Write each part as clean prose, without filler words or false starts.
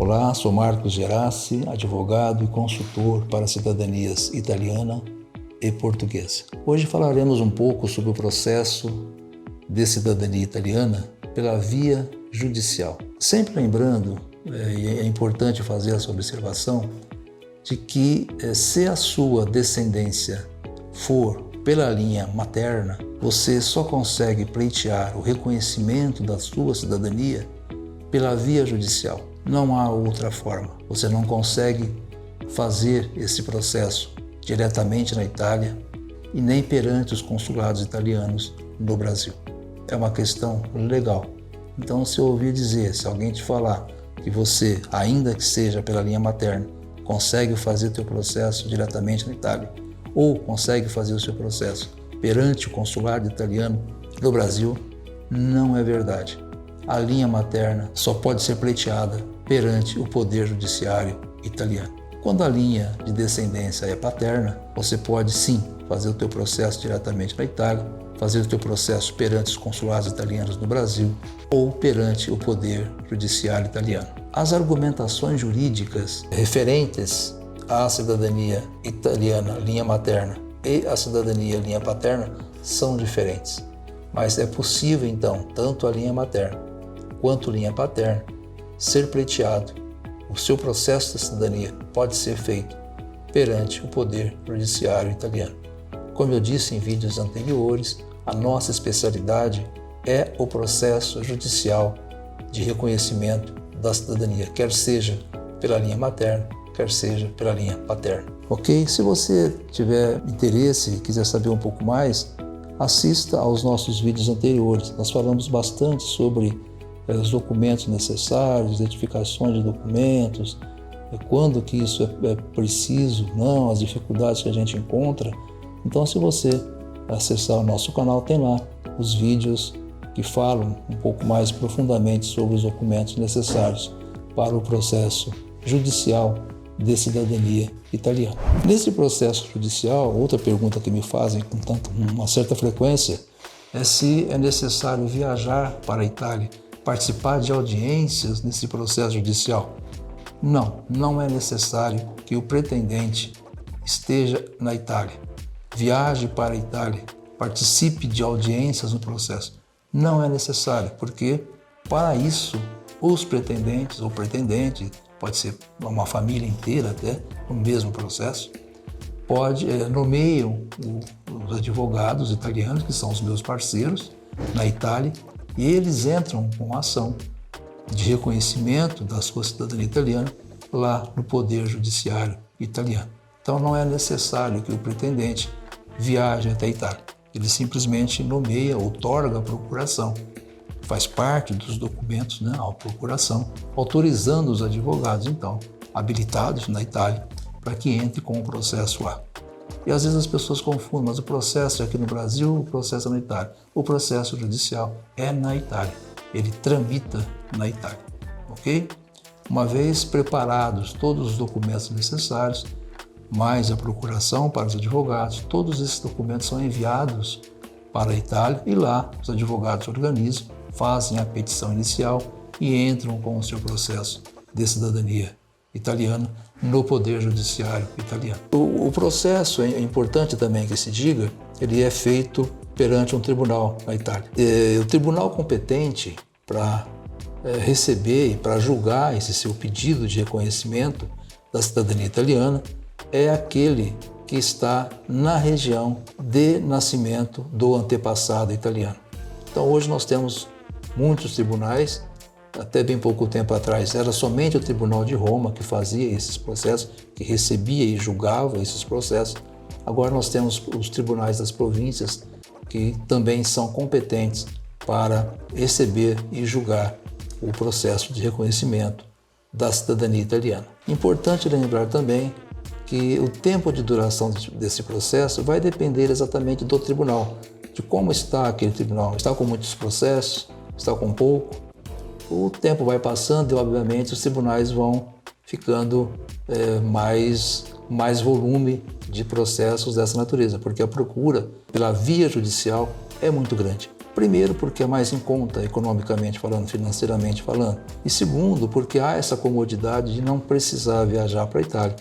Olá, sou Marcos Gerassi, advogado e consultor para cidadanias italiana e portuguesa. Hoje falaremos um pouco sobre o processo de cidadania italiana pela via judicial. Sempre lembrando, e é importante fazer essa observação, de que se a sua descendência for pela linha materna, você só consegue pleitear o reconhecimento da sua cidadania pela via judicial. Não há outra forma. Você não consegue fazer esse processo diretamente na Itália e nem perante os consulados italianos no Brasil. É uma questão legal. Então, se eu ouvir dizer, se alguém te falar que você, ainda que seja pela linha materna, consegue fazer o seu processo diretamente na Itália ou consegue fazer o seu processo perante o consulado italiano no Brasil, não é verdade. A linha materna só pode ser pleiteada perante o Poder Judiciário italiano. Quando a linha de descendência é paterna, você pode sim fazer o teu processo diretamente na Itália, fazer o teu processo perante os consulados italianos no Brasil ou perante o Poder Judiciário italiano. As argumentações jurídicas referentes à cidadania italiana, linha materna, e à cidadania, linha paterna, são diferentes. Mas é possível, então, tanto a linha materna quanto a linha paterna, ser pleiteado. O seu processo de cidadania pode ser feito perante o Poder Judiciário italiano. Como eu disse em vídeos anteriores, a nossa especialidade é o processo judicial de reconhecimento da cidadania, quer seja pela linha materna, quer seja pela linha paterna. Ok? Se você tiver interesse e quiser saber um pouco mais, assista aos nossos vídeos anteriores. Nós falamos bastante sobre os documentos necessários, identificações de documentos, quando que isso é preciso, não, as dificuldades que a gente encontra. Então, se você acessar o nosso canal, tem lá os vídeos que falam um pouco mais profundamente sobre os documentos necessários para o processo judicial de cidadania italiana. Nesse processo judicial, outra pergunta que me fazem com uma certa frequência é se é necessário viajar para a Itália, participar de audiências nesse processo judicial. Não, não é necessário que o pretendente esteja na Itália, viaje para a Itália, participe de audiências no processo. Não é necessário, porque para isso os pretendentes ou pretendente, pode ser uma família inteira até, no mesmo processo, nomeiam os advogados italianos, que são os meus parceiros na Itália, e eles entram com ação de reconhecimento da sua cidadania italiana lá no Poder Judiciário italiano. Então não é necessário que o pretendente viaje até a Itália. Ele simplesmente nomeia, outorga a procuração. Faz parte dos documentos, a procuração, autorizando os advogados, então, habilitados na Itália, para que entre com o processo lá. E às vezes as pessoas confundem, mas o processo é aqui no Brasil, o processo é na Itália. O processo judicial é na Itália, ele tramita na Itália, ok? Uma vez preparados todos os documentos necessários, mais a procuração para os advogados, todos esses documentos são enviados para a Itália e lá os advogados organizam, fazem a petição inicial e entram com o seu processo de cidadania italiana no Poder Judiciário italiano. O processo, é importante também que se diga, ele é feito perante um tribunal na Itália. O tribunal competente para receber e para julgar esse seu pedido de reconhecimento da cidadania italiana é aquele que está na região de nascimento do antepassado italiano. Então hoje nós temos muitos tribunais. Até bem pouco tempo atrás era somente o Tribunal de Roma que fazia esses processos, que recebia e julgava esses processos. Agora nós temos os tribunais das províncias que também são competentes para receber e julgar o processo de reconhecimento da cidadania italiana. Importante lembrar também que o tempo de duração desse processo vai depender exatamente do tribunal, de como está aquele tribunal. Está com muitos processos, está com pouco. O tempo vai passando e, obviamente, os tribunais vão ficando mais volume de processos dessa natureza, porque a procura pela via judicial é muito grande. Primeiro, porque é mais em conta, economicamente falando, financeiramente falando. E segundo, porque há essa comodidade de não precisar viajar para a Itália.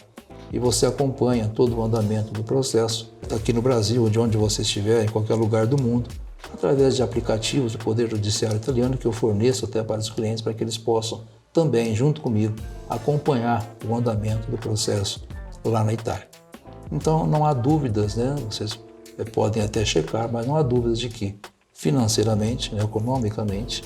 E você acompanha todo o andamento do processo aqui no Brasil, de onde você estiver, em qualquer lugar do mundo, através de aplicativos do Poder Judiciário Italiano que eu forneço até para os clientes, para que eles possam também, junto comigo, acompanhar o andamento do processo lá na Itália. Então não há dúvidas, né? Vocês podem até checar, mas não há dúvidas de que financeiramente, economicamente,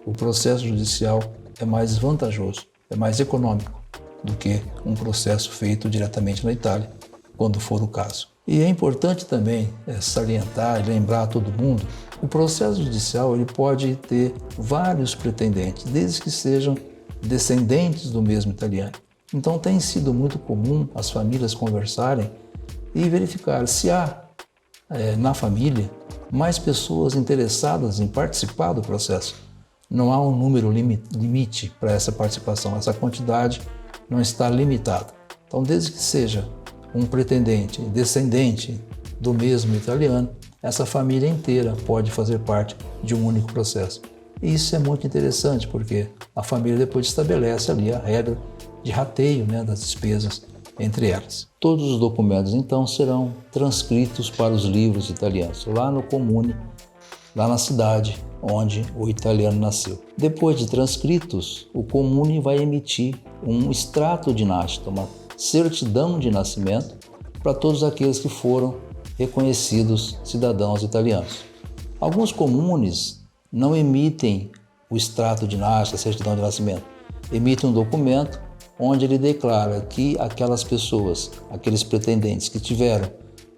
o processo judicial é mais vantajoso, é mais econômico do que um processo feito diretamente na Itália, quando for o caso. E é importante também salientar e lembrar a todo mundo, o processo judicial ele pode ter vários pretendentes, desde que sejam descendentes do mesmo italiano. Então tem sido muito comum as famílias conversarem e verificar se há na família mais pessoas interessadas em participar do processo. Não há um número limite para essa participação, essa quantidade não está limitada. Então, desde que seja um pretendente, descendente do mesmo italiano, essa família inteira pode fazer parte de um único processo. E isso é muito interessante, porque a família depois estabelece ali a regra de rateio, das despesas entre elas. Todos os documentos, então, serão transcritos para os livros italianos, lá no comune, lá na cidade onde o italiano nasceu. Depois de transcritos, o comune vai emitir um extrato de nascita, uma certidão de nascimento para todos aqueles que foram reconhecidos cidadãos italianos. Alguns comunes não emitem o extrato de nascita, a certidão de nascimento, emitem um documento onde ele declara que aquelas pessoas, aqueles pretendentes que tiveram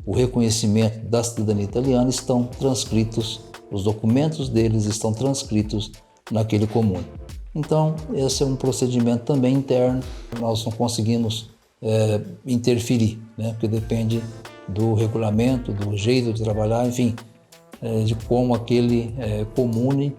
o reconhecimento da cidadania italiana estão transcritos, os documentos deles estão transcritos naquele comune. Então, esse é um procedimento também interno, nós não conseguimos interferir, porque depende do regulamento, do jeito de trabalhar, enfim, de como aquele comune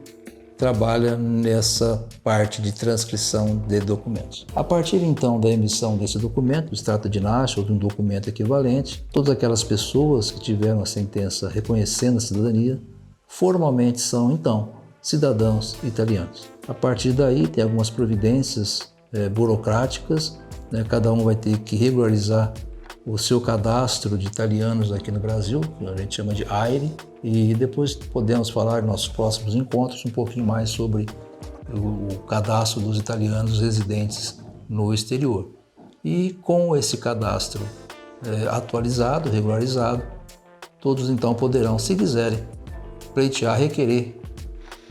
trabalha nessa parte de transcrição de documentos. A partir então da emissão desse documento, o extrato de nascita ou de um documento equivalente, todas aquelas pessoas que tiveram a sentença reconhecendo a cidadania, formalmente são então cidadãos italianos. A partir daí tem algumas providências burocráticas, cada um vai ter que regularizar o seu cadastro de italianos aqui no Brasil, que a gente chama de AIRE, e depois podemos falar em nossos próximos encontros um pouquinho mais sobre o cadastro dos italianos residentes no exterior. E com esse cadastro atualizado, regularizado, todos então poderão, se quiserem, pleitear, requerer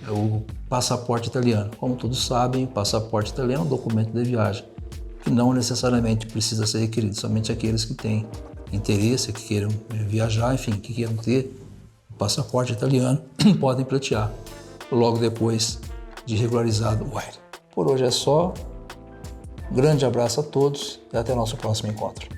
o passaporte italiano. Como todos sabem, o passaporte italiano é um documento de viagem, que não necessariamente precisa ser requerido, somente aqueles que têm interesse, que queiram viajar, enfim, que queiram ter o passaporte italiano, podem pleitear logo depois de regularizado o AIRE. Por hoje é só, grande abraço a todos e até nosso próximo encontro.